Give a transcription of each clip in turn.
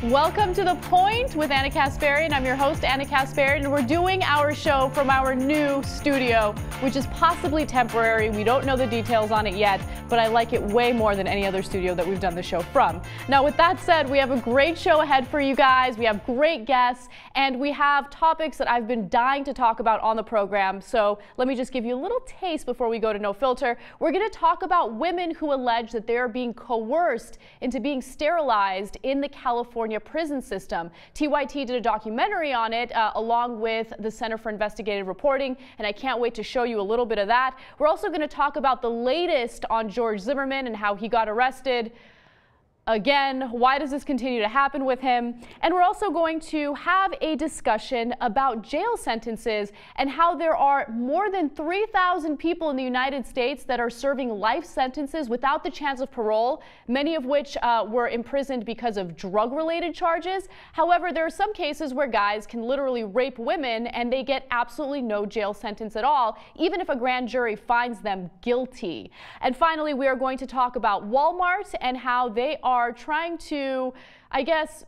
Welcome to The Point with Ana Kasparian. I'm your host, Ana Kasparian, and we're doing our show from our new studio, which is possibly temporary. We don't know the details on it yet, but I like it way more than any other studio that we've done the show from. Now, with that said, we have a great show ahead for you guys. We have great guests, and we have topics that I've been dying to talk about on the program. So let me just give you a little taste before we go to No Filter. We're going to talk about women who allege that they are being coerced into being sterilized in the California prison system. TYT did a documentary on it along with the Center for Investigative Reporting, and I can't wait to show you a little bit of that. We're also going to talk about the latest on George Zimmerman and how he got arrested. Again, why does this continue to happen with him? And we're also going to have a discussion about jail sentences and how there are more than 3,000 people in the United States that are serving life sentences without the chance of parole, many of which were imprisoned because of drug-related charges. However, there are some cases where guys can literally rape women and they get absolutely no jail sentence at all, even if a grand jury finds them guilty. And finally, we are going to talk about Walmart and how they are trying to, I guess,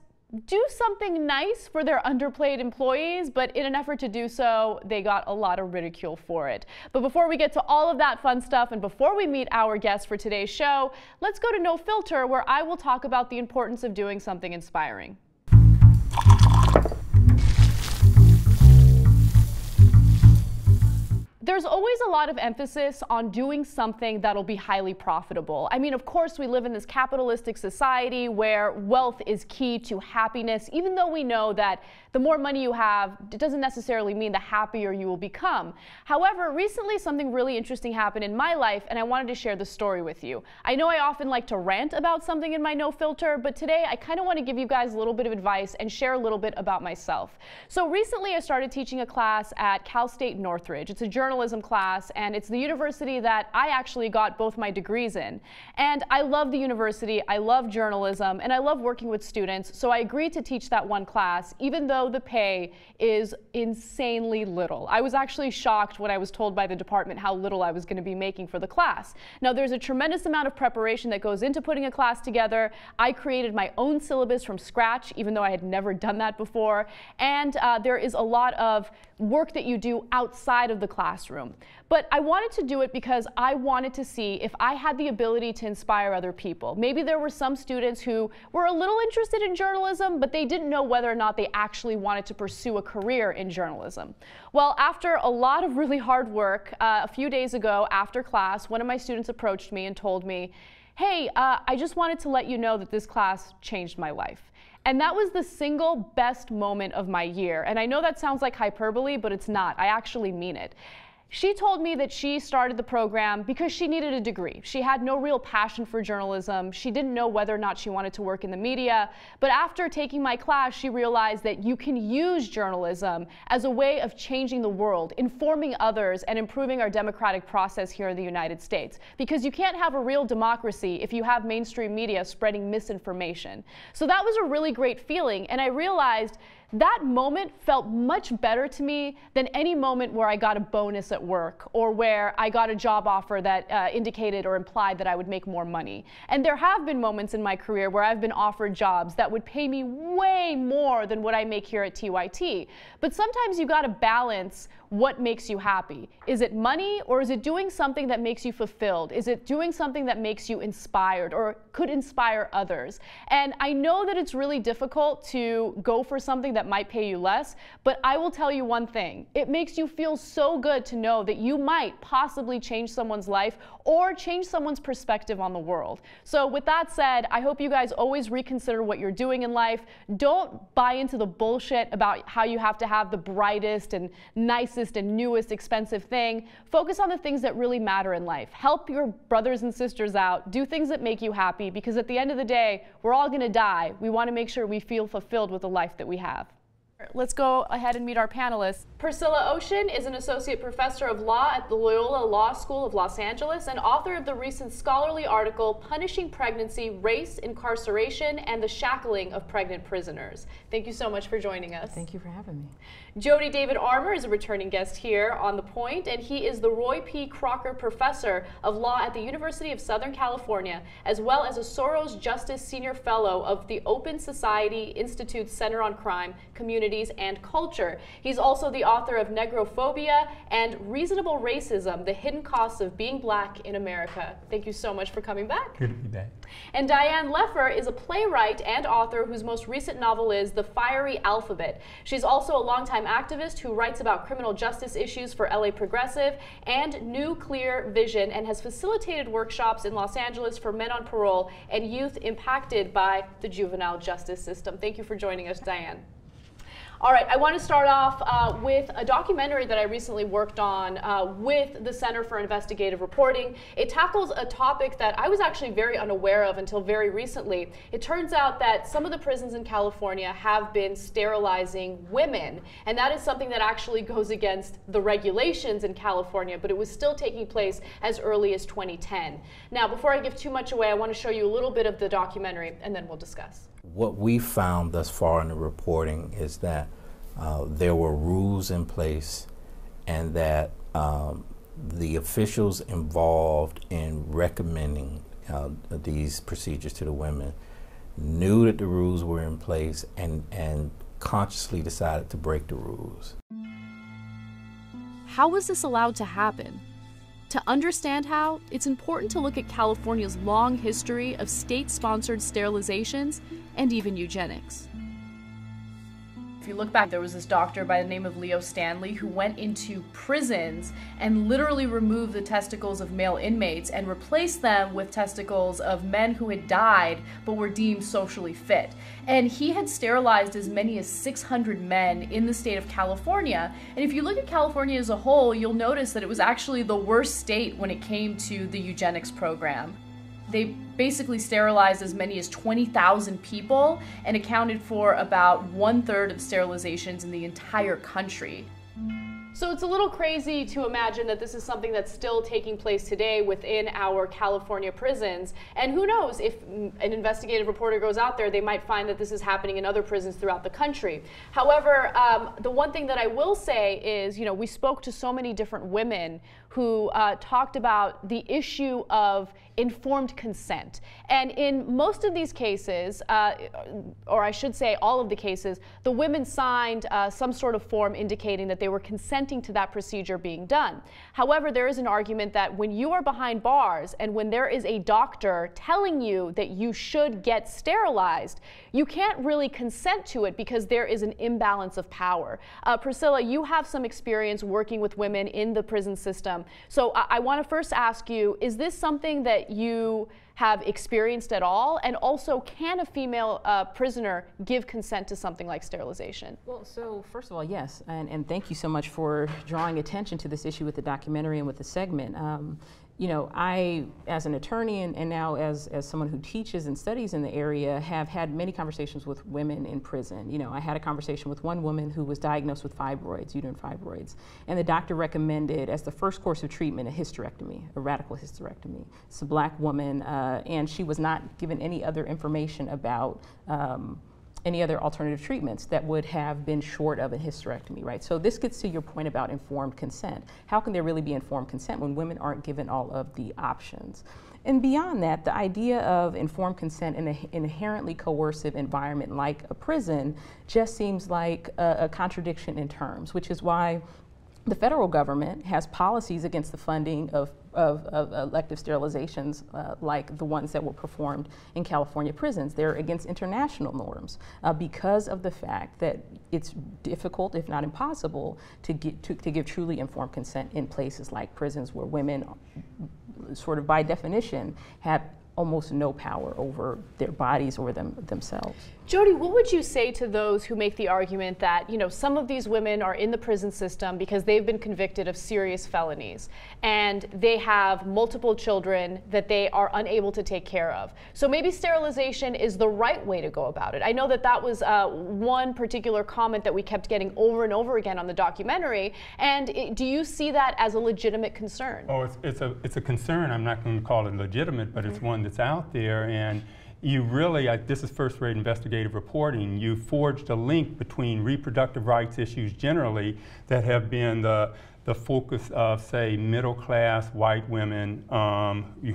do something nice for their underpaid employees, but in an effort to do so, they got a lot of ridicule for it. But before we get to all of that fun stuff and before we meet our guest for today's show, let's go to No Filter, where I will talk about the importance of doing something inspiring. There's always a lot of emphasis on doing something that'll be highly profitable. I mean, of course, we live in this capitalistic society where wealth is key to happiness, even though we know that the more money you have, it doesn't necessarily mean the happier you will become. However, recently something really interesting happened in my life, and I wanted to share the story with you. I know I often like to rant about something in my No Filter, but today I kind of want to give you guys a little bit of advice and share a little bit about myself. So recently I started teaching a class at Cal State Northridge. It's a journalism class, and it's the university that I actually got both my degrees in. And I love the university, I love journalism, and I love working with students, so I agreed to teach that one class, even though the pay is insanely little. I was actually shocked when I was told by the department how little I was going to be making for the class. Now, there's a tremendous amount of preparation that goes into putting a class together. I created my own syllabus from scratch, even though I had never done that before. And there is a lot of work that you do outside of the classroom. But I wanted to do it because I wanted to see if I had the ability to inspire other people. Maybe there were some students who were a little interested in journalism, but they didn't know whether or not they actually wanted to pursue a career in journalism. Well, after a lot of really hard work, a few days ago after class, one of my students approached me and told me, "Hey, I just wanted to let you know that this class changed my life." And that was the single best moment of my year. And I know that sounds like hyperbole, but it's not. I actually mean it. She told me that she started the program because she needed a degree. She had no real passion for journalism. She didn't know whether or not she wanted to work in the media. But after taking my class, she realized that you can use journalism as a way of changing the world, informing others, and improving our democratic process here in the United States. Because you can't have a real democracy if you have mainstream media spreading misinformation. So that was a really great feeling, and I realized that moment felt much better to me than any moment where I got a bonus at work or where I got a job offer that indicated or implied that I would make more money. And there have been moments in my career where I've been offered jobs that would pay me way more than what I make here at TYT. But sometimes you got to balance what makes you happy. Is it money, or is it doing something that makes you fulfilled? Is it doing something that makes you inspired or could inspire others? And I know that it's really difficult to go for something that might pay you less, but I will tell you one thing. It makes you feel so good to know that you might possibly change someone's life or change someone's perspective on the world. So with that said, I hope you guys always reconsider what you're doing in life. Don't buy into the bullshit about how you have to have the brightest and nicest and newest expensive thing. Focus on the things that really matter in life. Help your brothers and sisters out. Do things that make you happy, because at the end of the day, we're all going to die. We want to make sure we feel fulfilled with the life that we have. Let's go ahead and meet our panelists. Priscilla Ocen is an associate professor of law at the Loyola Law School of Los Angeles and author of the recent scholarly article, Punishing Pregnancy, Race, Incarceration, and the Shackling of Pregnant Prisoners. Thank you so much for joining us. Thank you for having me. Jody David Armour is a returning guest here on The Point, and he is the Roy P. Crocker Professor of Law at the University of Southern California, as well as a Soros Justice Senior Fellow of the Open Society Institute's Center on Crime, Communities, and Culture. He's also the author of Negrophobia and Reasonable Racism, The Hidden Costs of Being Black in America. Thank you so much for coming back. Good to be back. And Diane Lefer is a playwright and author whose most recent novel is The Fiery Alphabet. She's also a longtime activist who writes about criminal justice issues for LA Progressive and New Clear Vision, and has facilitated workshops in Los Angeles for men on parole and youth impacted by the juvenile justice system. Thank you for joining us, Diane. All right, I want to start off with a documentary that I recently worked on with the Center for Investigative Reporting. It tackles a topic that I was actually very unaware of until very recently. It turns out that some of the prisons in California have been sterilizing women, and that is something that actually goes against the regulations in California, but it was still taking place as early as 2010. Now, before I give too much away, I want to show you a little bit of the documentary, and then we'll discuss. What we found thus far in the reporting is that there were rules in place, and that the officials involved in recommending these procedures to the women knew that the rules were in place and consciously decided to break the rules. How was this allowed to happen? To understand how, it's important to look at California's long history of state-sponsored sterilizations and even eugenics. If you look back, there was this doctor by the name of Leo Stanley who went into prisons and literally removed the testicles of male inmates and replaced them with testicles of men who had died but were deemed socially fit. And he had sterilized as many as 600 men in the state of California. And if you look at California as a whole, you'll notice that it was actually the worst state when it came to the eugenics program. They basically sterilized as many as 20,000 people and accounted for about 1/3 of sterilizations in the entire country. So it's a little crazy to imagine that this is something that's still taking place today within our California prisons. And who knows, if an investigative reporter goes out there, they might find that this is happening in other prisons throughout the country. However, the one thing that I will say is, we spoke to so many different women who talked about the issue of informed consent. And in most of these cases, or I should say all of the cases, the women signed some sort of form indicating that they were consenting to that procedure being done. However, there is an argument that when you are behind bars and when there is a doctor telling you that you should get sterilized, you can't really consent to it because there is an imbalance of power. Priscilla, you have some experience working with women in the prison system. So I want to first ask you, is this something that you have experienced at all? And also, can a female prisoner give consent to something like sterilization? Well, so first of all, yes, and thank you so much for drawing attention to this issue with the documentary and with the segment. I, as an attorney and now as someone who teaches and studies in the area, have had many conversations with women in prison. I had a conversation with one woman who was diagnosed with fibroids, uterine fibroids, and the doctor recommended as the first course of treatment a hysterectomy, a radical hysterectomy. It's a black woman, and she was not given any other information about any other alternative treatments that would have been short of a hysterectomy, right? So this gets to your point about informed consent. How can there really be informed consent when women aren't given all of the options? And beyond that, the idea of informed consent in an inherently coercive environment like a prison just seems like a contradiction in terms, which is why the federal government has policies against the funding of elective sterilizations like the ones that were performed in California prisons. They're against international norms because of the fact that it's difficult, if not impossible, to give truly informed consent in places like prisons where women, sort of by definition, have almost no power over their bodies or themselves. Jody, what would you say to those who make the argument that, you know, some of these women are in the prison system because they've been convicted of serious felonies and they have multiple children that they are unable to take care of? So maybe sterilization is the right way to go about it. I know that that was one particular comment that we kept getting over and over again on the documentary. And do you see that as a legitimate concern? Oh, it's a concern. I'm not going to call it legitimate, but it's one that's out there. And you really, this is first-rate investigative reporting, you forged a link between reproductive rights issues generally that have been the focus of, say, middle-class white women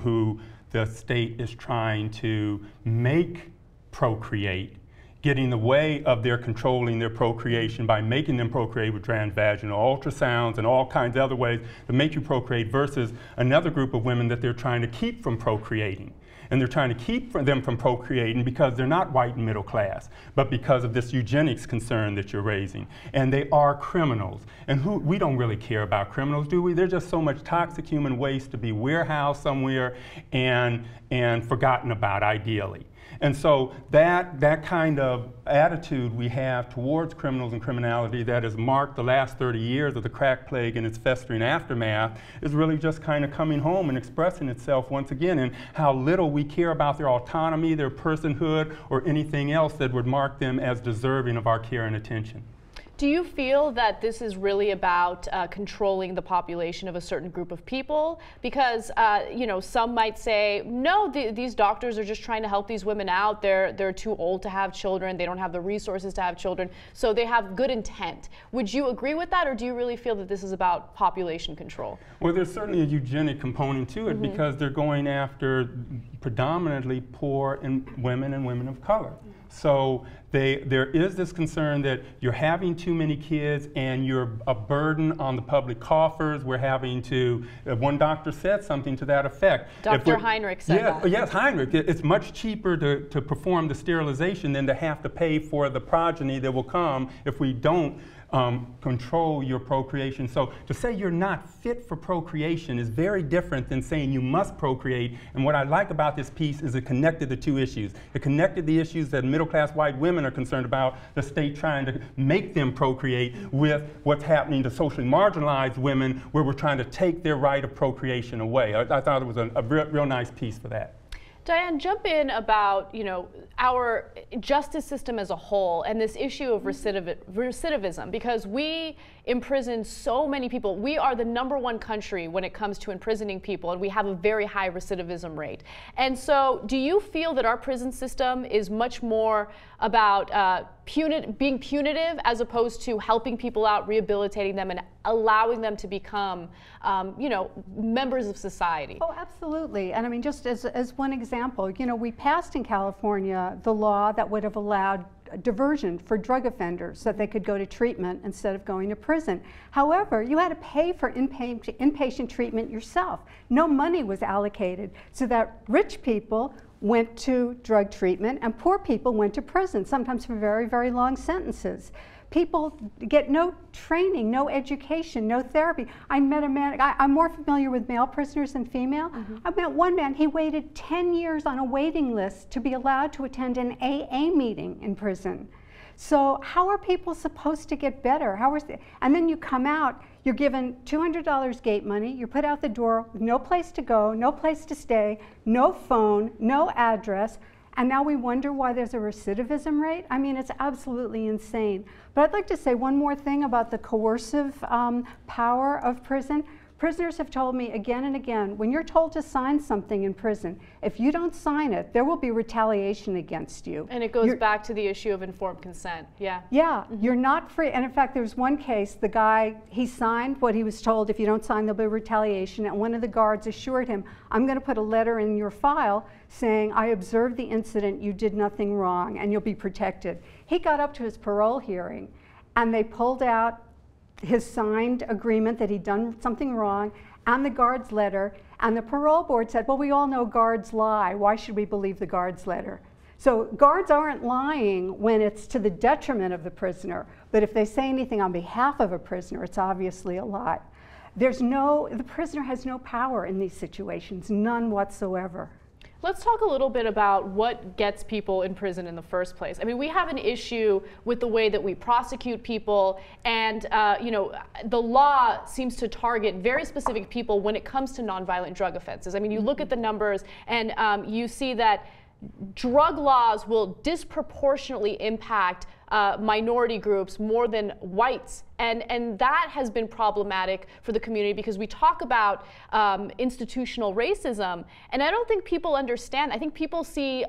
who the state is trying to make procreate, get in the way of their controlling their procreation by making them procreate with transvaginal ultrasounds and all kinds of other ways to make you procreate, versus another group of women that they're trying to keep from procreating. And they're trying to keep them from procreating because they're not white and middle class, but because of this eugenics concern that you're raising. And they are criminals. And we don't really care about criminals, do we? There's just so much toxic human waste to be warehoused somewhere and forgotten about, ideally. And so that kind of attitude we have towards criminals and criminality that has marked the last 30 years of the crack plague and its festering aftermath is really just kind of coming home and expressing itself once again in how little we care about their autonomy, their personhood, or anything else that would mark them as deserving of our care and attention. Do you feel that this is really about controlling the population of a certain group of people? Because you know, some might say, no, these doctors are just trying to help these women out. They're too old to have children. They don't have the resources to have children. So they have good intent. Would you agree with that, or do you really feel that this is about population control? Well, there's certainly a eugenic component to it, because they're going after predominantly poor women and women of color. So there is this concern that you're having too many kids and you're a burden on the public coffers. We're having to, one doctor said something to that effect. Dr. Heinrich said that. Yes, Heinrich. It's much cheaper to perform the sterilization than to have to pay for the progeny that will come if we don't control your procreation. So to say you're not fit for procreation is very different than saying you must procreate. And what I like about this piece is it connected the two issues. It connected the issues that middle-class white women are concerned about, the state trying to make them procreate, with what's happening to socially marginalized women, where we're trying to take their right of procreation away. I thought it was a real nice piece for that. Diane, jump in about, you know, our justice system as a whole and this issue of recidivism, because we imprison so many people. We are the #1 country when it comes to imprisoning people, and we have a very high recidivism rate. And so do you feel that our prison system is much more about being punitive as opposed to helping people out, rehabilitating them, and allowing them to become, you know, members of society? Oh, absolutely. And I mean, just as one example, you know, we passed in California the law that would have allowed diversion for drug offenders so that they could go to treatment instead of going to prison. However, you had to pay for inpatient treatment yourself. No money was allocated, so that rich people went to drug treatment and poor people went to prison, sometimes for very, very long sentences. People get no training, no education, no therapy. I met a man, I'm more familiar with male prisoners than female. I met one man, he waited 10 years on a waiting list to be allowed to attend an AA meeting in prison. So how are people supposed to get better? And then you come out, you're given $200 gate money, you're put out the door with no place to go, no place to stay, no phone, no address, and now we wonder why there's a recidivism rate? I mean, it's absolutely insane. But I'd like to say one more thing about the coercive power of prison. Prisoners have told me again and again, when you're told to sign something in prison, if you don't sign it, there will be retaliation against you. And it goes back to the issue of informed consent, yeah. Yeah, you're not free. And in fact, there was one case, the guy, he signed what he was told, if you don't sign, there'll be retaliation. And one of the guards assured him, I'm going to put a letter in your file saying, I observed the incident, you did nothing wrong, and you'll be protected. He got up to his parole hearing, and they pulled out his signed agreement that he'd done something wrong, and the guard's letter, and the parole board said, well, we all know guards lie. Why should we believe the guard's letter? So guards aren't lying when it's to the detriment of the prisoner, but if they say anything on behalf of a prisoner, it's obviously a lie. The prisoner has no power in these situations, none whatsoever. Let's talk a little bit about what gets people in prison in the first place. I mean, we have an issue with the way that we prosecute people, and you know, the law seems to target very specific people when it comes to nonviolent drug offenses. I mean, you look at the numbers and you see that drug laws will disproportionately impact minority groups more than whites. And that has been problematic for the community because we talk about institutional racism, and I don't think people understand. I think people see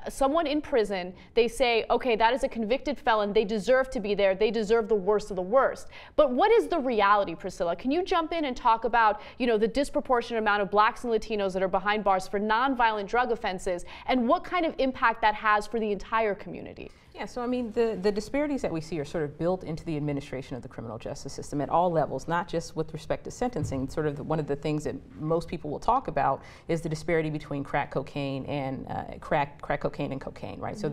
someone in prison, they say, okay, that is a convicted felon, they deserve to be there, they deserve the worst of the worst. But what is the reality, Priscilla? Can you jump in and talk about, you know, the disproportionate amount of blacks and Latinos that are behind bars for nonviolent drug offenses, and what kind of impact that has for the entire community? Yeah, so I mean, the disparities that we see are sort of built into the administration of the criminal justice system at all levels, not just with respect to sentencing. Sort of one of the things that most people will talk about is the disparity between crack cocaine and crack cocaine and cocaine, right? So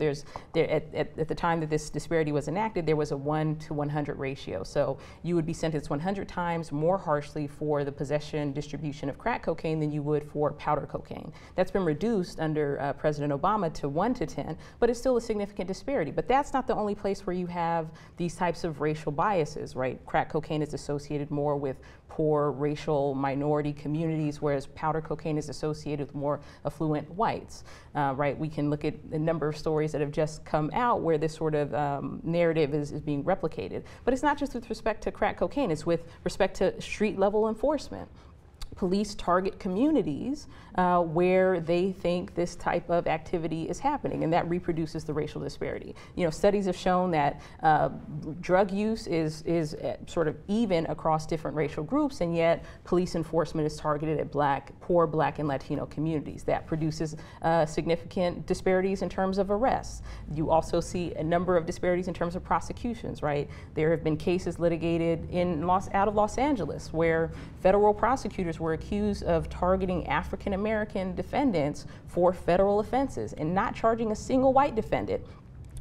at the time that this disparity was enacted, there was a 1 to 100 ratio. So you would be sentenced 100 times more harshly for the possession, distribution of crack cocaine than you would for powder cocaine. That's been reduced under President Obama to 1 to 10, but it's still a significant disparity. But that's not the only place where you have these types of racial biases, right? Crack cocaine is associated more with poor racial minority communities, whereas powder cocaine is associated with more affluent whites, right? We can look at a number of stories that have just come out where this sort of narrative is being replicated. But it's not just with respect to crack cocaine, it's with respect to street level enforcement. Police target communities where they think this type of activity is happening, and that reproduces the racial disparity. You know, studies have shown that drug use is sort of even across different racial groups, and yet police enforcement is targeted at poor black and Latino communities. That produces significant disparities in terms of arrests. You also see a number of disparities in terms of prosecutions, right? There have been cases litigated out of Los Angeles where federal prosecutors were accused of targeting African American defendants for federal offenses and not charging a single white defendant,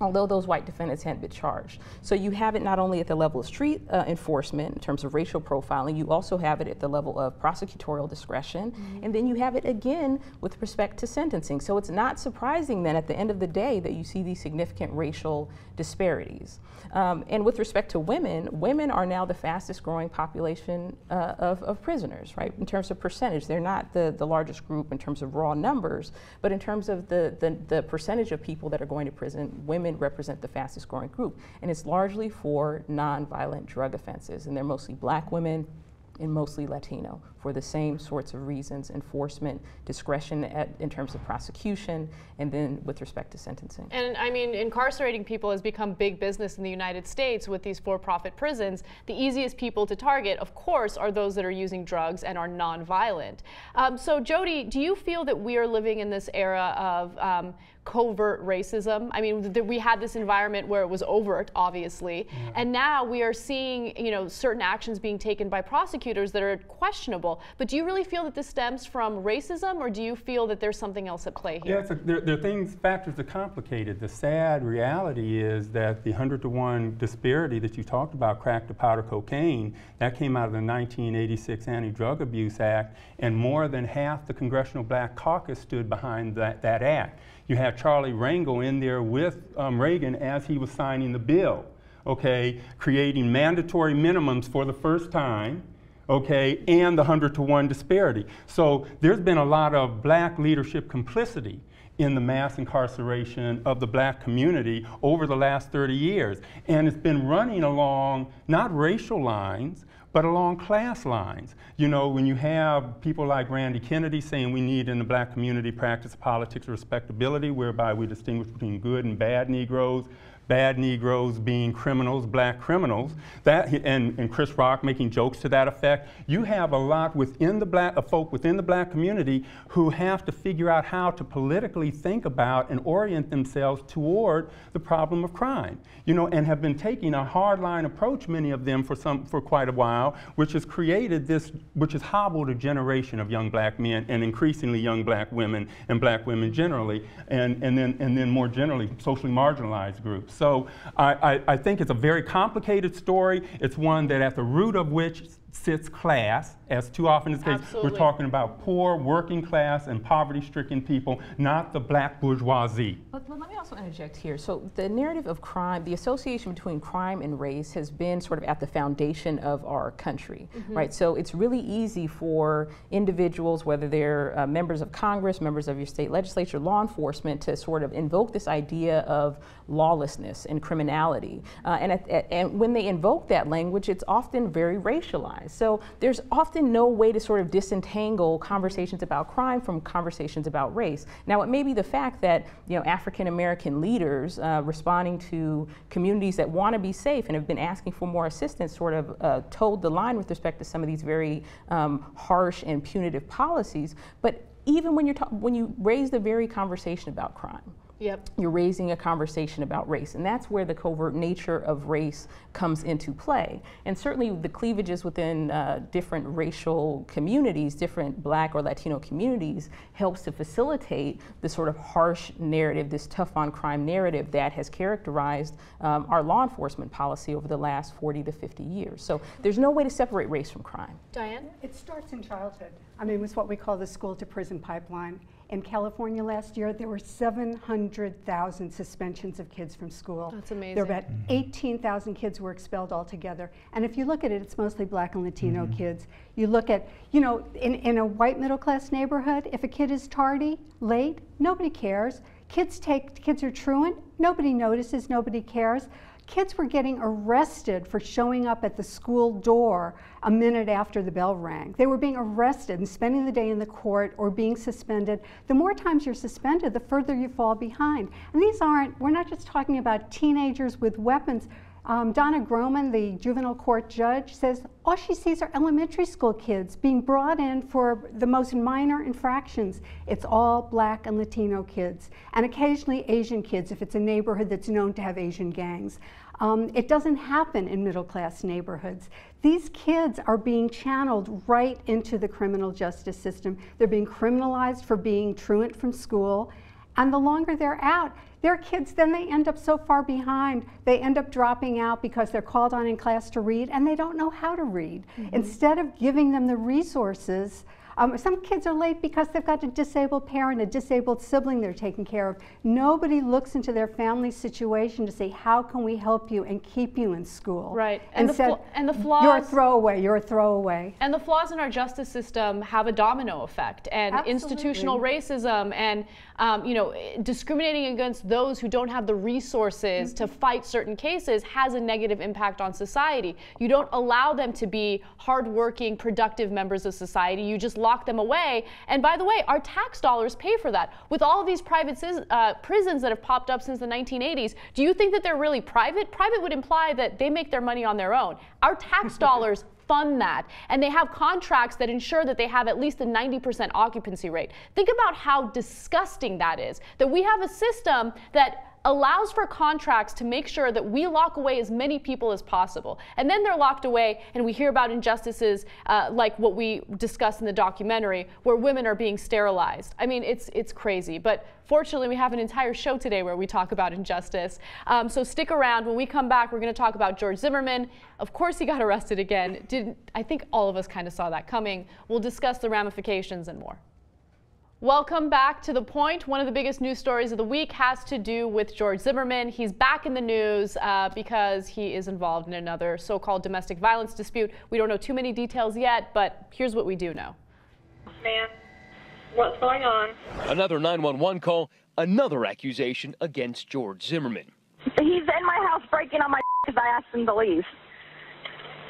although those white defendants hadn't been charged. So you have it not only at the level of street enforcement in terms of racial profiling, you also have it at the level of prosecutorial discretion, and then you have it again with respect to sentencing. So it's not surprising then at the end of the day that you see these significant racial disparities. And with respect to women, women are now the fastest growing population of prisoners, right? In terms of percentage, they're not the largest group in terms of raw numbers, but in terms of the percentage of people that are going to prison, women represent the fastest growing group. And it's largely for nonviolent drug offenses. And they're mostly black women and mostly Latino for the same sorts of reasons: enforcement, discretion in terms of prosecution, and then with respect to sentencing. And I mean, incarcerating people has become big business in the United States with these for-profit prisons. The easiest people to target, of course, are those that are using drugs and are nonviolent. So Jody, do you feel that we are living in this era of covert racism? I mean, we had this environment where it was overt, obviously, and now we are seeing, you know, certain actions being taken by prosecutors that are questionable. But do you really feel that this stems from racism, or do you feel that there's something else at play here? Yeah, there are factors that complicate it. The sad reality is that the 100 to 1 disparity that you talked about, crack to powder cocaine, that came out of the 1986 Anti-Drug Abuse Act, and more than half the Congressional Black Caucus stood behind that act. You had Charlie Rangel in there with Reagan as he was signing the bill, okay, creating mandatory minimums for the first time, okay, and the 100 to 1 disparity. So there's been a lot of black leadership complicity in the mass incarceration of the black community over the last 30 years. And it's been running along not racial lines, but along class lines. You know, when you have people like Randy Kennedy saying we need in the black community practice politics of respectability, whereby we distinguish between good and bad Negroes being criminals, black criminals, and Chris Rock making jokes to that effect. You have a lot within the folk within the black community who have to figure out how to politically think about and orient themselves toward the problem of crime, you know, and have been taking a hardline approach, many of them for quite a while, which has created this, which has hobbled a generation of young black men and increasingly young black women and black women generally, and then more generally socially marginalized groups. So I think it's a very complicated story. It's one that at the root of which sits class, as too often is the case. Absolutely. We're talking about poor, working class, and poverty-stricken people, not the black bourgeoisie. But let me also interject here. So the narrative of crime, the association between crime and race has been sort of at the foundation of our country, right? So it's really easy for individuals, whether they're members of Congress, members of your state legislature, law enforcement, to sort of invoke this idea of lawlessness and criminality. And when they invoke that language, it's often very racialized. So there's often no way to sort of disentangle conversations about crime from conversations about race. Now, it may be the fact that, you know, African American leaders responding to communities that want to be safe and have been asking for more assistance sort of toed the line with respect to some of these very harsh and punitive policies. But even when you raise the very conversation about crime, yep, you're raising a conversation about race, and that's where the covert nature of race comes into play. And certainly the cleavages within different racial communities, different Black or Latino communities, helps to facilitate the sort of harsh narrative, this tough on crime narrative that has characterized our law enforcement policy over the last 40 to 50 years. So there's no way to separate race from crime. Diane? It starts in childhood. I mean, it's what we call the school to prison pipeline. In California last year, there were 700,000 suspensions of kids from school. That's amazing. There were about 18,000 kids were expelled altogether. And if you look at it, it's mostly Black and Latino kids. You look at, you know, in a white middle class neighborhood, if a kid is tardy, late, nobody cares. Kids are truant, nobody notices, nobody cares. Kids were getting arrested for showing up at the school door a minute after the bell rang. They were being arrested and spending the day in the court or being suspended. The more times you're suspended, the further you fall behind. And we're not just talking about teenagers with weapons. Donna Groman, the juvenile court judge, says all she sees are elementary school kids being brought in for the most minor infractions. It's all Black and Latino kids, and occasionally Asian kids if it's a neighborhood that's known to have Asian gangs. It doesn't happen in middle-class neighborhoods. These kids are being channeled right into the criminal justice system. They're being criminalized for being truant from school, and the longer they're out, their kids, then they end up so far behind, they end up dropping out because they're called on in class to read and they don't know how to read. Instead of giving them the resources, some kids are late because they've got a disabled parent, a disabled sibling they're taking care of. Nobody looks into their family situation to say, how can we help you and keep you in school? Right. And the flaws. You're a throwaway, you're a throwaway. And the flaws in our justice system have a domino effect, and institutional racism and you know, discriminating against those who don't have the resources to fight certain cases has a negative impact on society. You don't allow them to be hardworking, productive members of society. You just lock them away. And by the way, our tax dollars pay for that. With all of these private prisons that have popped up since the 1980s, do you think that they're really private? Private would imply that they make their money on their own. Our tax dollars fund that, and they have contracts that ensure that they have at least a 90% occupancy rate. Think about how disgusting that is, that we have a system that allows for contracts to make sure that we lock away as many people as possible. And then they're locked away, and we hear about injustices like what we discussed in the documentary, where women are being sterilized. I mean, it's crazy. But fortunately, we have an entire show today where we talk about injustice. So stick around. When we come back, we're going to talk about George Zimmerman. Of course, he got arrested again. I think all of us kind of saw that coming. We'll discuss the ramifications and more. Welcome back to The Point. One of the biggest news stories of the week has to do with George Zimmerman. He's back in the news because he is involved in another so-called domestic violence dispute. We don't know too many details yet, but here's what we do know. Man, what's going on? Another 911 call, another accusation against George Zimmerman. He's in my house breaking on my because I asked him to leave.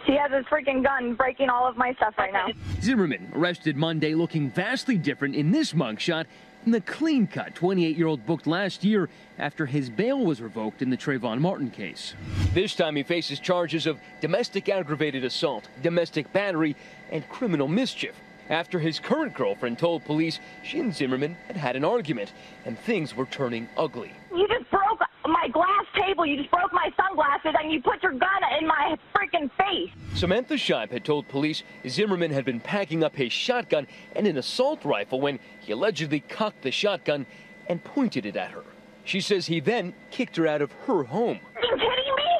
He has his freaking gun breaking all of my stuff right now. Zimmerman arrested Monday looking vastly different in this mugshot than the clean-cut 28-year-old booked last year after his bail was revoked in the Trayvon Martin case. This time he faces charges of domestic aggravated assault, domestic battery, and criminal mischief after his current girlfriend told police she and Zimmerman had had an argument and things were turning ugly. You just broke my glass table, you just broke my sunglasses, and you put your gun in my freaking face. Samantha Scheib had told police Zimmerman had been packing up his shotgun and an assault rifle when he allegedly cocked the shotgun and pointed it at her. She says he then kicked her out of her home. Are you kidding me?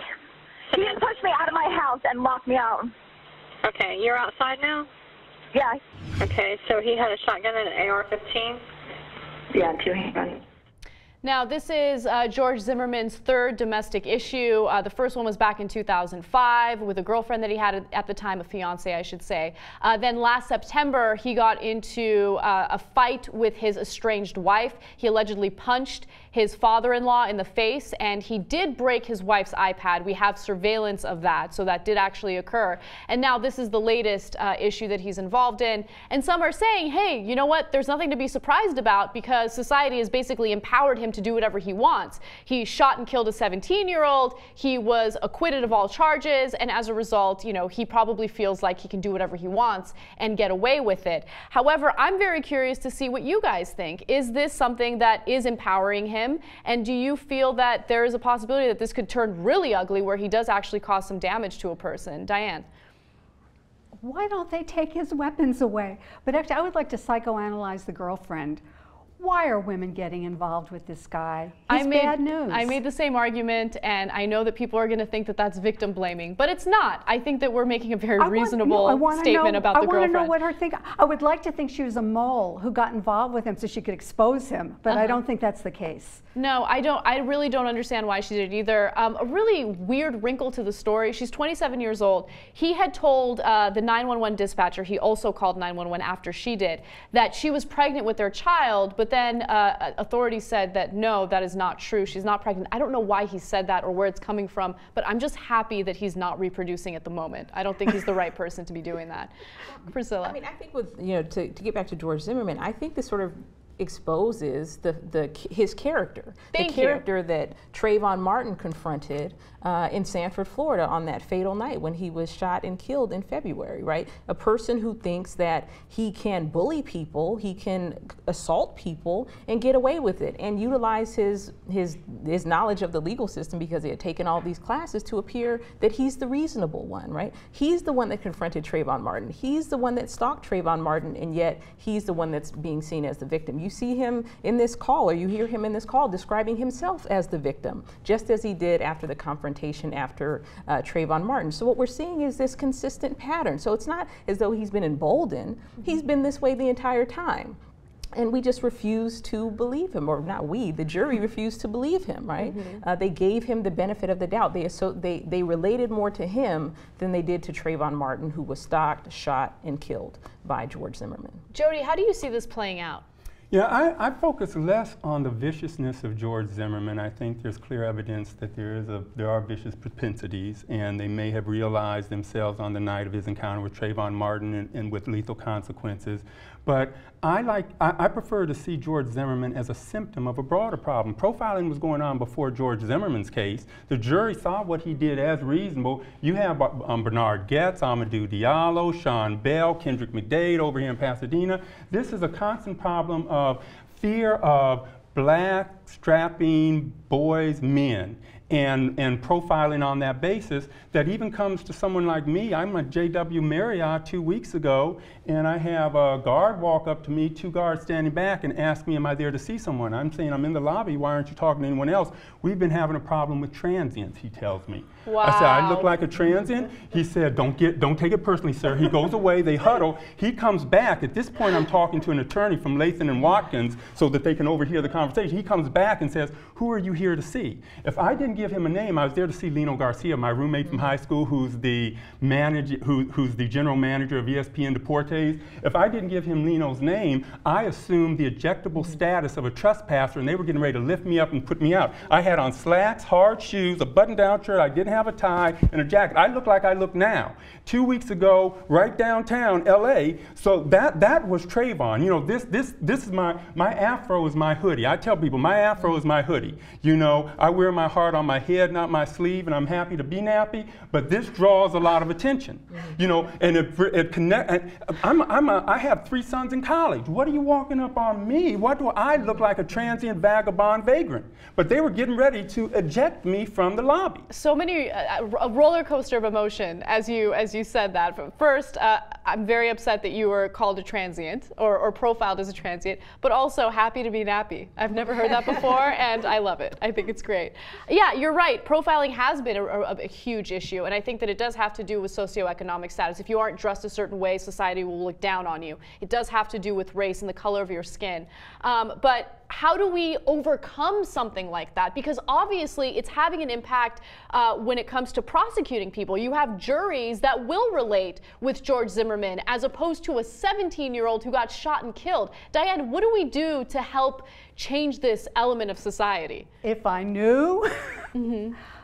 He just pushed me out of my house and locked me out. Okay, you're outside now? Yeah. Okay, so he had a shotgun and an AR-15? Yeah, 2 handguns. Now, this is George Zimmerman's third domestic issue. The first one was back in 2005 with a girlfriend that he had at the time, a fiance, I should say. Then last September, he got into a fight with his estranged wife. He allegedly punched his father-in-law in the face, and he did break his wife's iPad. We have surveillance of that, so that did actually occur. And now this is the latest issue that he's involved in. And some are saying, hey, you know what? There's nothing to be surprised about because society has basically empowered him to do whatever he wants. He shot and killed a 17-year-old. He was acquitted of all charges, and as a result, you know, he probably feels like he can do whatever he wants and get away with it. However, I'm very curious to see what you guys think. Is this something that is empowering him? And do you feel that there is a possibility that this could turn really ugly where he does actually cause some damage to a person? Diane. Why don't they take his weapons away? But actually, I would like to psychoanalyze the girlfriend. Why are women getting involved with this guy? He's bad news. I made the same argument, and I know that people are going to think that that's victim blaming, but it's not. I think that we're making a very reasonable statement about the girlfriend. I want to know what her think. I would like to think she was a mole who got involved with him so she could expose him, but I don't think that's the case. No, I don't. I really don't understand why she did it either. A really weird wrinkle to the story. She's 27 years old. He had told the 911 dispatcher, he also called 911 after she did, that she was pregnant with their child, but then authorities said that no, that is not true. She's not pregnant. I don't know why he said that or where it's coming from, but I'm just happy that he's not reproducing at the moment. I don't think he's the right person to be doing that. Priscilla. I mean, I think with, you know, to get back to George Zimmerman, I think this sort of exposes his character, the character that Trayvon Martin confronted in Sanford, Florida on that fatal night when he was shot and killed in February, right? A person who thinks that he can bully people, he can assault people and get away with it and utilize his knowledge of the legal system because he had taken all these classes to appear that he's the reasonable one, right? He's the one that confronted Trayvon Martin. He's the one that stalked Trayvon Martin, and yet he's the one that's being seen as the victim. You see him in this call, or you hear him in this call describing himself as the victim, just as he did after the confrontation after Trayvon Martin. So what we're seeing is this consistent pattern. So it's not as though he's been emboldened. He's been this way the entire time. And we just refuse to believe him, or not we, the jury refused to believe him, right? They gave him the benefit of the doubt. They related more to him than they did to Trayvon Martin, who was stalked, shot, and killed by George Zimmerman. Jody, how do you see this playing out? Yeah, I focus less on the viciousness of George Zimmerman. I think there's clear evidence that there are vicious propensities, and they may have realized themselves on the night of his encounter with Trayvon Martin and with lethal consequences. But I prefer to see George Zimmerman as a symptom of a broader problem. Profiling was going on before George Zimmerman's case. The jury saw what he did as reasonable. You have Bernard Goetz, Amadou Diallo, Sean Bell, Kendrick McDade over here in Pasadena. This is a constant problem of fear of black, strapping boys, men. And profiling on that basis that even comes to someone like me. I'm at JW Marriott 2 weeks ago, and I have a guard walk up to me, 2 guards standing back, and ask me, am I there to see someone? I'm saying, I'm in the lobby, why aren't you talking to anyone else? We've been having a problem with transients, he tells me. Wow. I said, I look like a transient? He said, don't take it personally, sir. He goes away, they huddle, he comes back. At this point, I'm talking to an attorney from Lathan and Watkins so that they can overhear the conversation. He comes back and says, who are you here to see? If I didn't give him a name, I was there to see Lino Garcia, my roommate from high school, who's the general manager of ESPN Deportes. If I didn't give him Lino's name, I assumed the ejectable status of a trespasser, and they were getting ready to lift me up and put me out. I had on slacks, hard shoes, a button-down shirt, I didn't have a tie, and a jacket. I look like I look now. 2 weeks ago, right downtown LA, so that was Trayvon. You know, this is my afro is my hoodie. I tell people my afro is my hoodie. You know, I wear my heart on my head, not my sleeve, and I'm happy to be nappy, but this draws a lot of attention. You know, and I have 3 sons in college. What are you walking up on me? What do I look like, a transient vagabond vagrant? But they were getting ready to eject me from the lobby. So many, a roller coaster of emotion as you said that. First, I'm very upset that you were called a transient or profiled as a transient, but also happy to be nappy. I've never heard that before, and I love it. I think it's great. Yeah, you're right. Profiling has been a huge issue, and I think that it does have to do with socioeconomic status. If you aren't dressed a certain way, society will look down on you. It does have to do with race and the color of your skin. But how do we overcome something like that? Because obviously it's having an impact when it comes to prosecuting people. You have juries that will relate with George Zimmerman as opposed to a 17-year-old who got shot and killed. Diane, what do we do to help change this element of society? If I knew.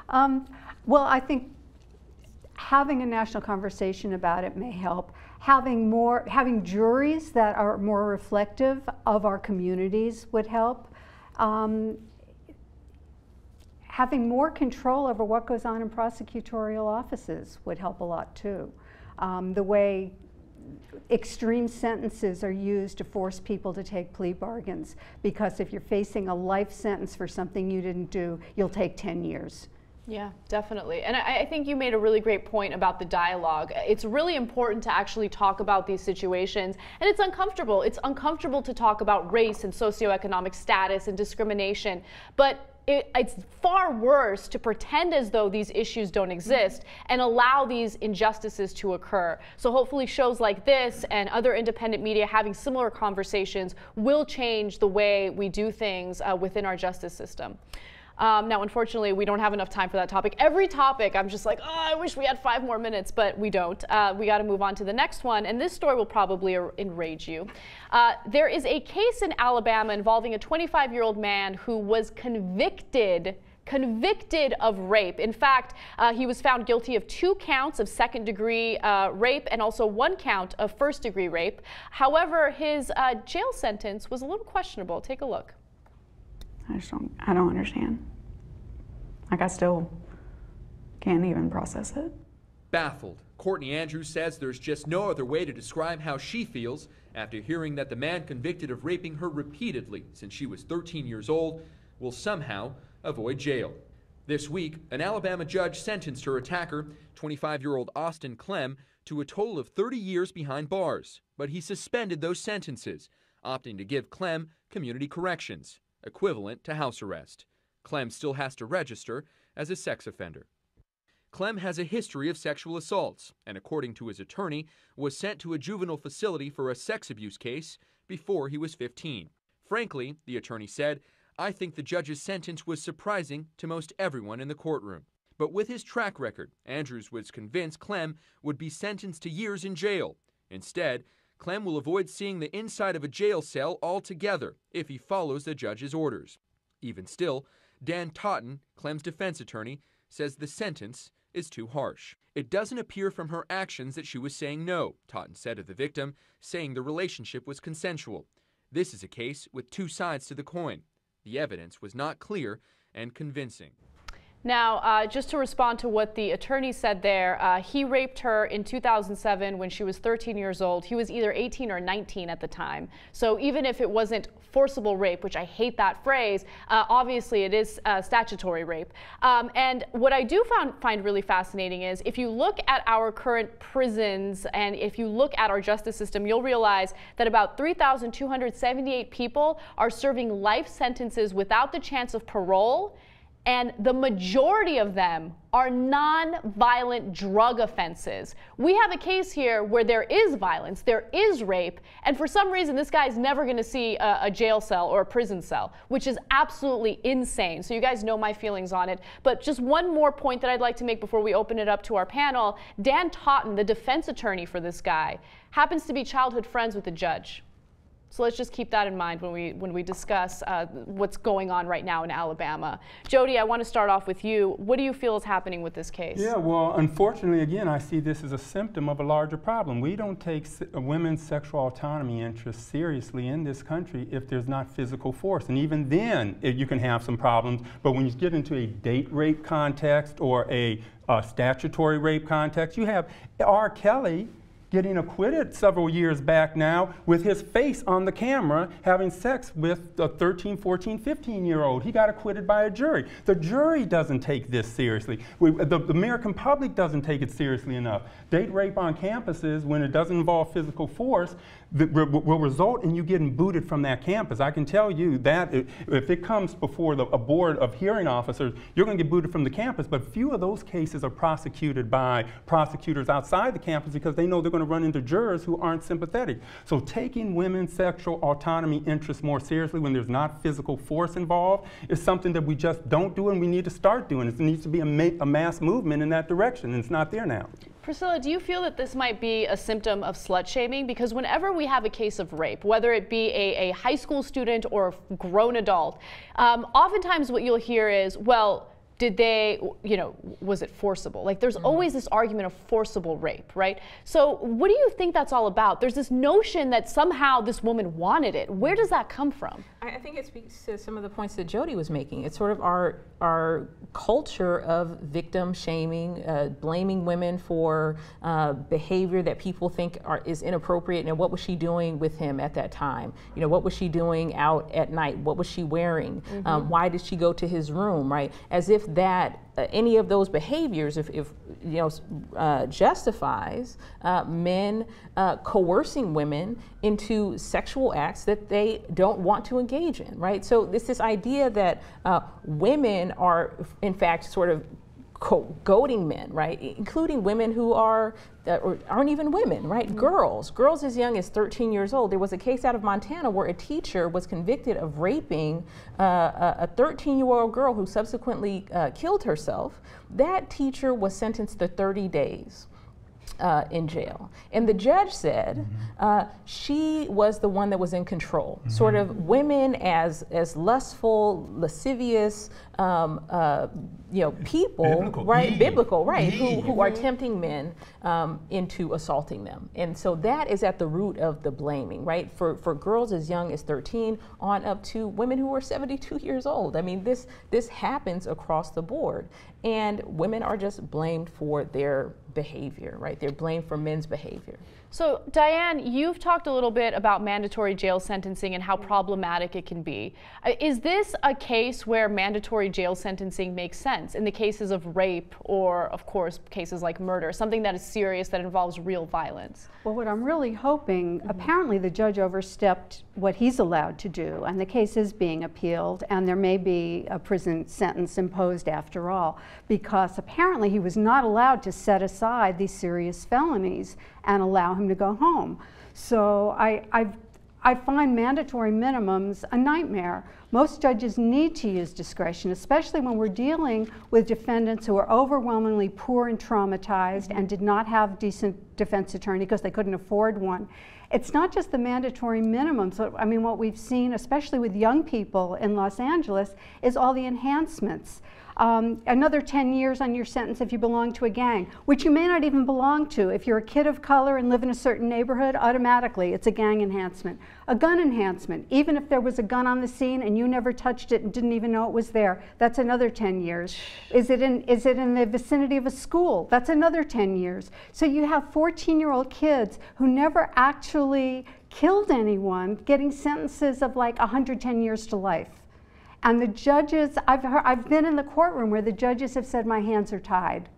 Well, I think having a national conversation about it may help. Having juries that are more reflective of our communities would help. Having more control over what goes on in prosecutorial offices would help a lot too. The way extreme sentences are used to force people to take plea bargains, because if you're facing a life sentence for something you didn't do, you'll take 10 years. Yeah, definitely. And I think you made a really great point about the dialogue. It's really important to actually talk about these situations, and it's uncomfortable. It's uncomfortable to talk about race and socioeconomic status and discrimination, but it's far worse to pretend as though these issues don't exist and allow these injustices to occur. So hopefully shows like this and other independent media having similar conversations will change the way we do things within our justice system. Now, unfortunately, we don't have enough time for that topic. Every topic, I'm just like, oh, I wish we had 5 more minutes, but we don't. We got to move on to the next one, and this story will probably enrage you. There is a case in Alabama involving a 25-year-old man who was convicted of rape. In fact, he was found guilty of 2 counts of second-degree rape and also 1 count of first-degree rape. However, his jail sentence was a little questionable. Take a look. I don't understand. Like, I still can't even process it. Baffled, Courtney Andrews says there's just no other way to describe how she feels after hearing that the man convicted of raping her repeatedly since she was 13 years old will somehow avoid jail. This week, an Alabama judge sentenced her attacker, 25-year-old Austin Clem, to a total of 30 years behind bars, but he suspended those sentences, opting to give Clem community corrections, equivalent to house arrest. Clem still has to register as a sex offender. Clem has a history of sexual assaults and, according to his attorney, was sent to a juvenile facility for a sex abuse case before he was 15. Frankly, the attorney said, I think the judge's sentence was surprising to most everyone in the courtroom. But with his track record, Andrews was convinced Clem would be sentenced to years in jail. Instead, Clem will avoid seeing the inside of a jail cell altogether if he follows the judge's orders. Even still, Dan Totten, Clem's defense attorney, says the sentence is too harsh. It doesn't appear from her actions that she was saying no, Totten said of the victim, saying the relationship was consensual. This is a case with 2 sides to the coin. The evidence was not clear and convincing. Now, just to respond to what the attorney said there, he raped her in 2007 when she was 13 years old. He was either 18 or 19 at the time. So even if it wasn't forcible rape, which I hate that phrase, obviously it is statutory rape. And what I do find really fascinating is if you look at our current prisons and if you look at our justice system, you'll realize that about 3,278 people are serving life sentences without the chance of parole. And the majority of them are non-violent drug offenses. We have a case here where there is violence, there is rape, and for some reason this guy's never going to see a jail cell or a prison cell, which is absolutely insane. So you guys know my feelings on it. But just one more point that I'd like to make before we open it up to our panel. Dan Totten, the defense attorney for this guy, happens to be childhood friends with the judge. So let's just keep that in mind when we discuss what's going on right now in Alabama. Jody, I want to start off with you. What do you feel is happening with this case? Yeah, well, unfortunately, again, I see this as a symptom of a larger problem. We don't take women's sexual autonomy interests seriously in this country if there's not physical force. And even then, you can have some problems. But when you get into a date rape context or a statutory rape context, you have R. Kelly getting acquitted several years back now with his face on the camera having sex with a 13, 14, 15-year-old. He got acquitted by a jury. The jury doesn't take this seriously. The American public doesn't take it seriously enough. Date rape on campuses, when it doesn't involve physical force, will result in you getting booted from that campus. I can tell you that if it comes before a board of hearing officers, you're going to get booted from the campus, but few of those cases are prosecuted by prosecutors outside the campus because they know they're going to run into jurors who aren't sympathetic. So taking women's sexual autonomy interests more seriously when there's not physical force involved is something that we just don't do, and we need to start doing. It needs to be a mass movement in that direction, and it's not there now. Priscilla, do you feel that this might be a symptom of slut shaming? Because whenever we have a case of rape, whether it be a high school student or a grown adult, oftentimes what you'll hear is, well, did they, was it forcible? Like, there's always this argument of forcible rape, right? So what do you think that's all about? There's this notion that somehow this woman wanted it. Where does that come from? I think it speaks to some of the points that Jody was making. It's sort of our culture of victim shaming, blaming women for behavior that people think is inappropriate. And what was she doing with him at that time? What was she doing out at night? What was she wearing? Why did she go to his room, right? As if that any of those behaviors, if justifies men coercing women into sexual acts that they don't want to engage in, right? So it's this idea that women are, in fact, sort of goading men, right? Including women who are or aren't even women, right? Girls as young as 13 years old. There was a case out of Montana where a teacher was convicted of raping a 13-year-old girl who subsequently killed herself. That teacher was sentenced to 30 days. In jail. And the judge said she was the one that was in control. Sort of women as lustful, lascivious, people, biblical, right, who are tempting men into assaulting them. And so that is at the root of the blaming, right? For girls as young as 13 on up to women who are 72 years old. I mean, this happens across the board. And women are just blamed for their behavior, right? They're blamed for men's behavior. So, Diane, you've talked a little bit about mandatory jail sentencing and how problematic it can be. Is this a case where mandatory jail sentencing makes sense in the cases of rape or, of course, cases like murder, something that is serious, that involves real violence? Well, what I'm really hoping, apparently the judge overstepped what he's allowed to do, and the case is being appealed, and there may be a prison sentence imposed after all, because apparently he was not allowed to set aside these serious felonies and allow him to go home. So I find mandatory minimums a nightmare. Most judges need to use discretion, especially when we're dealing with defendants who are overwhelmingly poor and traumatized and did not have decent defense attorney because they couldn't afford one. It's not just the mandatory minimums. So, I mean, what we've seen, especially with young people in Los Angeles, is all the enhancements. Another 10 years on your sentence if you belong to a gang, which you may not even belong to. If you're a kid of color and live in a certain neighborhood, automatically it's a gang enhancement. A gun enhancement, even if there was a gun on the scene and you never touched it and didn't even know it was there, that's another 10 years. Is it in the vicinity of a school? That's another 10 years. So you have 14-year-old kids who never actually killed anyone getting sentences of like 110 years to life. And the judges, I've been in the courtroom where the judges have said, my hands are tied.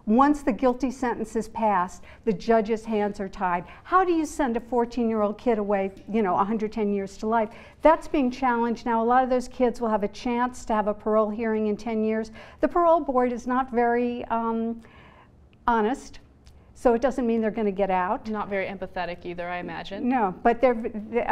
Once the guilty sentence is passed, the judge's hands are tied. How do you send a 14-year-old kid away, 110 years to life? That's being challenged now. A lot of those kids will have a chance to have a parole hearing in 10 years. The parole board is not very honest. So it doesn't mean they're going to get out. Not very empathetic either, I imagine. No, but they're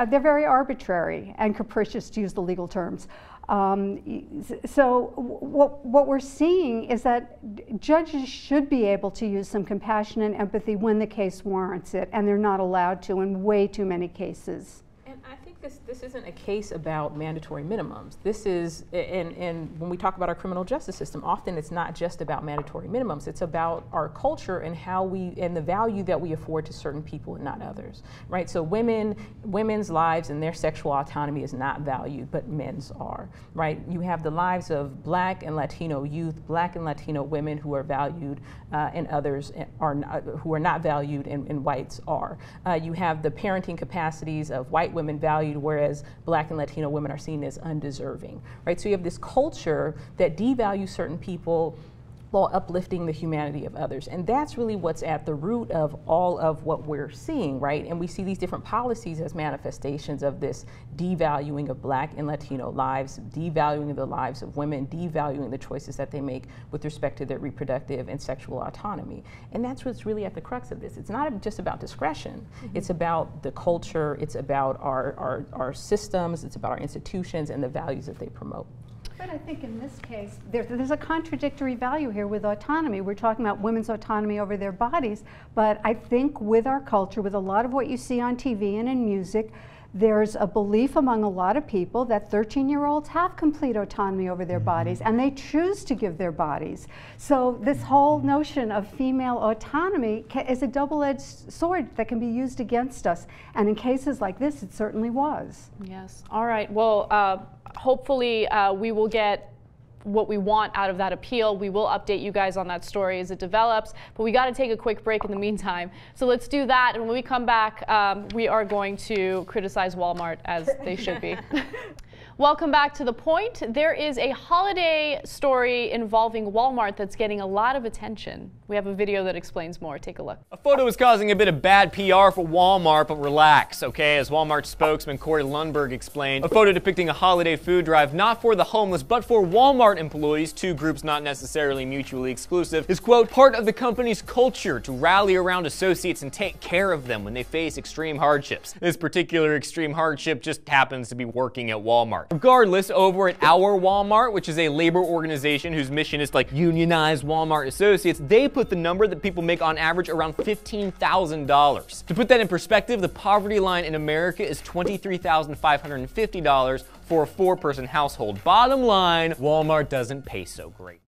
very arbitrary and capricious, to use the legal terms. So what we're seeing is that judges should be able to use some compassion and empathy when the case warrants it, and they're not allowed to in way too many cases. And I think this isn't a case about mandatory minimums. This is, and when we talk about our criminal justice system, often it's not just about mandatory minimums. It's about our culture and how and the value that we afford to certain people and not others, right? So women's lives and their sexual autonomy is not valued, but men's are, right? You have the lives of Black and Latino youth, Black and Latino women who are valued, and others who are not valued, and whites are. You have the parenting capacities of white women valued, whereas Black and Latino women are seen as undeserving, right? So you have this culture that devalues certain people while uplifting the humanity of others. And that's really what's at the root of all of what we're seeing, right? And we see these different policies as manifestations of this devaluing of Black and Latino lives, devaluing the lives of women, devaluing the choices that they make with respect to their reproductive and sexual autonomy. And that's what's really at the crux of this. It's not just about discretion. Mm-hmm. It's about the culture, it's about our systems, it's about our institutions and the values that they promote. But I think in this case, there's a contradictory value here with autonomy. We're talking about women's autonomy over their bodies, but I think with our culture, with a lot of what you see on TV and in music, there's a belief among a lot of people that 13-year-olds have complete autonomy over their bodies, and they choose to give their bodies. So this whole notion of female autonomy is a double-edged sword that can be used against us. And in cases like this, it certainly was. Yes. All right. Well, hopefully we will get what we want out of that appeal. We will update you guys on that story as it develops, but we got to take a quick break in the meantime. So let's do that, and when we come back, we are going to criticize Walmart as they should be. Welcome back to The Point. There is a holiday story involving Walmart that's getting a lot of attention. We have a video that explains more. Take a look. A photo is causing a bit of bad PR for Walmart, but relax, okay? As Walmart spokesman Corey Lundberg explained, a photo depicting a holiday food drive not for the homeless, but for Walmart employees, two groups not necessarily mutually exclusive, is, quote, part of the company's culture to rally around associates and take care of them when they face extreme hardships. This particular extreme hardship just happens to be working at Walmart. Regardless, over at Our Walmart, which is a labor organization whose mission is to unionize Walmart associates, they put the number that people make on average around $15,000. To put that in perspective, the poverty line in America is $23,550 for a 4-person household. Bottom line, Walmart doesn't pay so great.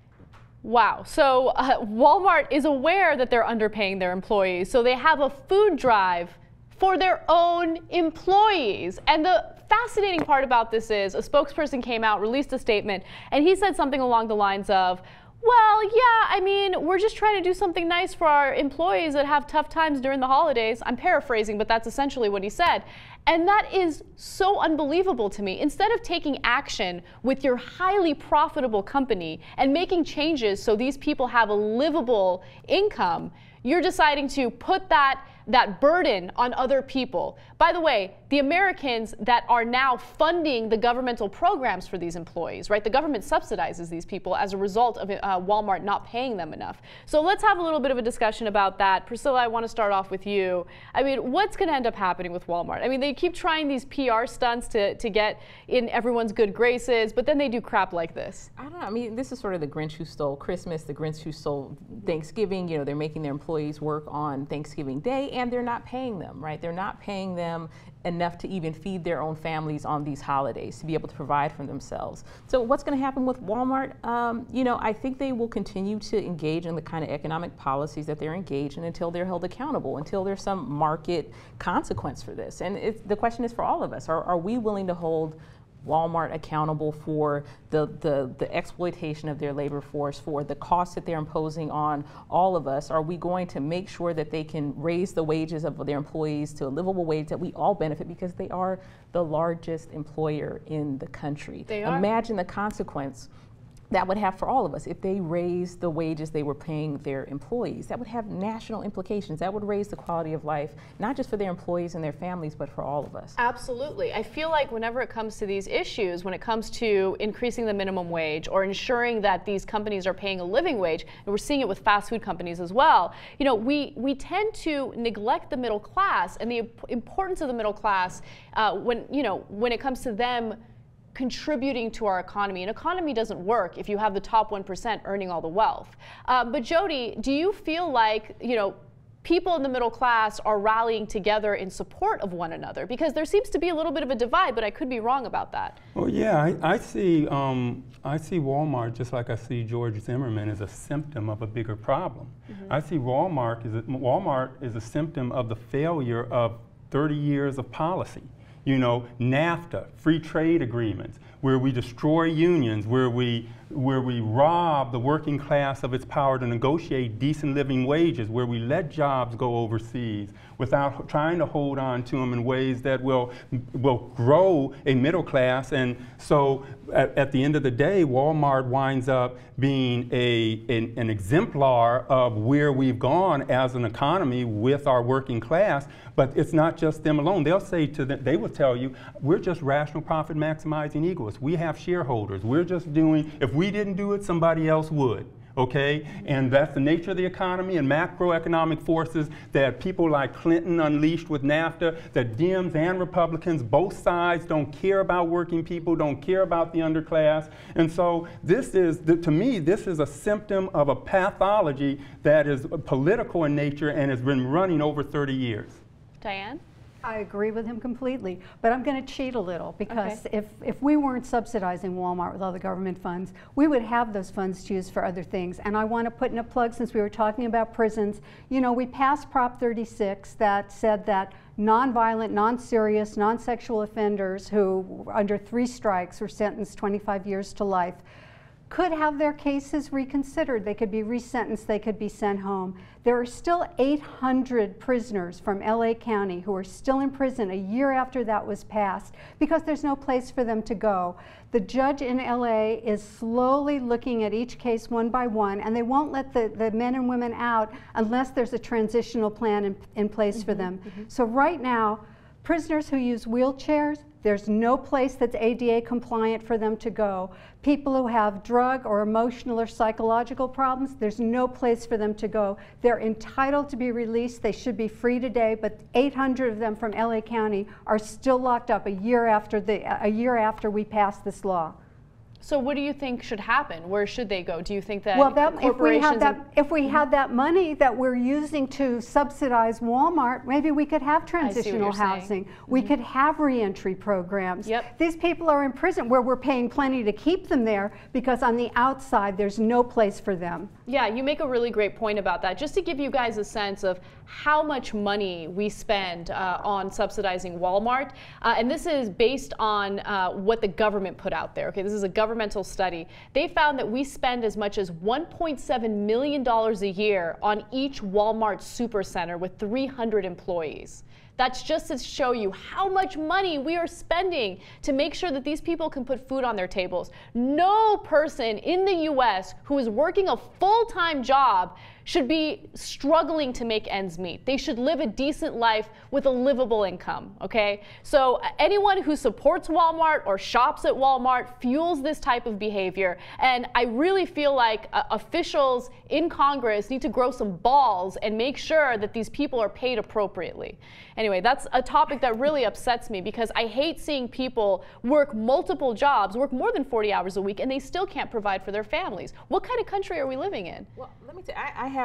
Wow. So Walmart is aware that they're underpaying their employees, so they have a food drive for their own employees. And the fascinating part about this is a spokesperson came out, released a statement, and he said something along the lines of, well, yeah, I mean, we're just trying to do something nice for our employees that have tough times during the holidays. I'm paraphrasing, but that's essentially what he said. And that is so unbelievable to me. Instead of taking action with your highly profitable company and making changes so these people have a livable income, you're deciding to put that burden on other people. By the way, the Americans that are now funding the governmental programs for these employees, right? The government subsidizes these people as a result of Walmart not paying them enough. So let's have a little bit of a discussion about that. Priscilla, I want to start off with you. I mean, what's going to end up happening with Walmart? I mean, they keep trying these PR stunts to get in everyone's good graces, but then they do crap like this. I don't know. I mean, this is sort of the Grinch who stole Christmas, the Grinch who stole Thanksgiving. You know, they're making their employees work on Thanksgiving Day, and they're not paying them, right? They're not paying them enough to even feed their own families on these holidays, to be able to provide for themselves. So what's going to happen with Walmart? You know, I think they will continue to engage in the kind of economic policies that they're engaged in until they're held accountable, until there's some market consequence for this. And the question is for all of us, are we willing to hold Walmart accountable for the exploitation of their labor force, for the costs that they're imposing on all of us? Are we going to make sure that they can raise the wages of their employees to a livable wage that we all benefit, because they are the largest employer in the country? They are. Imagine the consequence that would have for all of us if they raised the wages they were paying their employees. That would have national implications. That would raise the quality of life, not just for their employees and their families, but for all of us. Absolutely. I feel like whenever it comes to these issues, when it comes to increasing the minimum wage or ensuring that these companies are paying a living wage, and we're seeing it with fast food companies as well, you know, we tend to neglect the middle class and the importance of the middle class when it comes to them contributing to our economy. An economy doesn't work if you have the top 1% earning all the wealth. But Jody, do you feel like, you know, people in the middle class are rallying together in support of one another? Because there seems to be a little bit of a divide, but I could be wrong about that. Well, yeah, I see Walmart just like I see George Zimmerman as a symptom of a bigger problem. I see Walmart is a symptom of the failure of 30 years of policy. You know, NAFTA, free trade agreements, where we destroy unions, where we rob the working class of its power to negotiate decent living wages, where we let jobs go overseas without trying to hold on to them in ways that will grow a middle class. And so at the end of the day, Walmart winds up being an exemplar of where we've gone as an economy with our working class. But it's not just them alone. They'll say to them, they will tell you, we're just rational profit maximizing egoists. We have shareholders. We're just doing, if we didn't do it, somebody else would. Okay? And that's the nature of the economy and macroeconomic forces that people like Clinton unleashed with NAFTA, that Dems and Republicans, both sides, don't care about working people, don't care about the underclass. And so this is, to me, this is a symptom of a pathology that is political in nature and has been running over 30 years. Diane? I agree with him completely, but I'm going to cheat a little because if we weren't subsidizing Walmart with all the government funds, we would have those funds to use for other things. And I want to put in a plug, since we were talking about prisons. You know, we passed Prop 36 that said that nonviolent, non-serious, non-sexual offenders who under 3 strikes were sentenced 25 years to life could have their cases reconsidered. They could be resentenced, they could be sent home. There are still 800 prisoners from LA County who are still in prison a year after that was passed because there's no place for them to go. The judge in LA is slowly looking at each case one by one, and they won't let the men and women out unless there's a transitional plan in place for them. So right now, prisoners who use wheelchairs, there's no place that's ADA compliant for them to go. People who have drug or emotional or psychological problems, there's no place for them to go. They're entitled to be released. They should be free today, but 800 of them from LA County are still locked up a year after we passed this law. So what do you think should happen? Where should they go? Do you think that corporations... If we had that money that we're using to subsidize Walmart, maybe we could have transitional housing. We could have reentry programs. These people are in prison where we're paying plenty to keep them there because on the outside there's no place for them. Yeah, you make a really great point about that. Just to give you guys a sense of how much money we spend on subsidizing Walmart, and this is based on what the government put out there. Okay, this is a governmental study. They found that we spend as much as $1.7 million a year on each Walmart supercenter with 300 employees. That's just to show you how much money we are spending to make sure that these people can put food on their tables. No person in the U.S. who is working a full-time job should be struggling to make ends meet. They should live a decent life with a livable income, okay? So anyone who supports Walmart or shops at Walmart fuels this type of behavior. And I really feel like officials in Congress need to grow some balls and make sure that these people are paid appropriately. Anyway, that's a topic that really upsets me because I hate seeing people work multiple jobs, work more than 40 hours a week, and they still can't provide for their families. What kind of country are we living in? Well, let me tell you,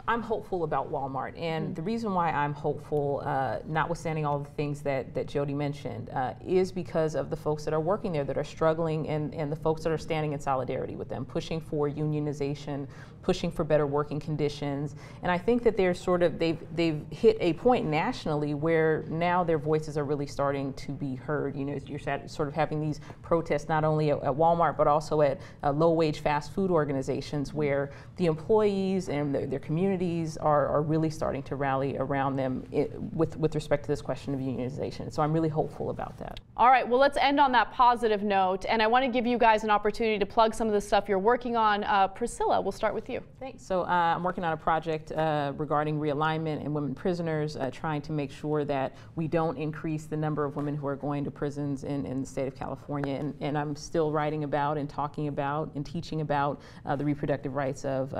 I'm hopeful about Walmart, and the reason why I'm hopeful, notwithstanding all the things that Jody mentioned, is because of the folks that are working there that are struggling and the folks that are standing in solidarity with them, pushing for unionization, pushing for better working conditions. And I think that they're they've hit a point nationally where now their voices are really starting to be heard. You know, you're sort of having these protests not only at Walmart but also at low-wage fast food organizations where the employees and their communities are really starting to rally around them with respect to this question of unionization. So I'm really hopeful about that. All right, well, let's end on that positive note. And I want to give you guys an opportunity to plug some of the stuff you're working on. Priscilla, we'll start with you. Thanks. So I'm working on a project regarding realignment and women prisoners, trying to make sure that we don't increase the number of women who are going to prisons in the state of California. And I'm still writing about and talking about and teaching about the reproductive rights of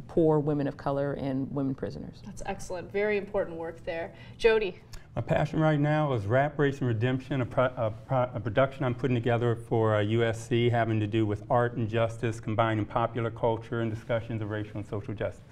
poor women of color and women prisoners. That's excellent. Very important work there. Jody. My passion right now is Rap, Race, and Redemption, a production I'm putting together for USC having to do with art and justice, combining popular culture and discussions of racial and social justice.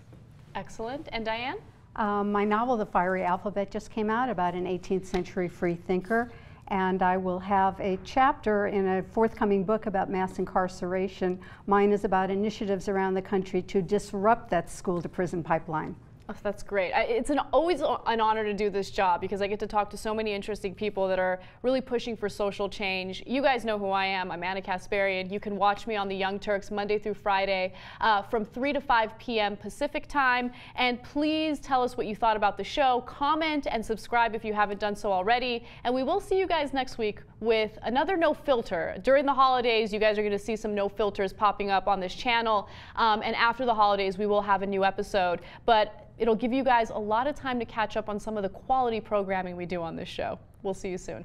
Excellent. And Diane? My novel, The Fiery Alphabet, just came out about an 18th century free thinker. And I will have a chapter in a forthcoming book about mass incarceration. Mine is about initiatives around the country to disrupt that school-to-prison pipeline. Oh, that's great. It's always an honor to do this job because I get to talk to so many interesting people that are really pushing for social change. You guys know who I am. I'm Ana Kasparian. You can watch me on the Young Turks Monday through Friday from 3 to 5 p.m. Pacific time. And please tell us what you thought about the show. Comment and subscribe if you haven't done so already. And we will see you guys next week with another No Filter. During the holidays, you guys are going to see some No Filters popping up on this channel. And after the holidays, we will have a new episode. But it'll give you guys a lot of time to catch up on some of the quality programming we do on this show. We'll see you soon.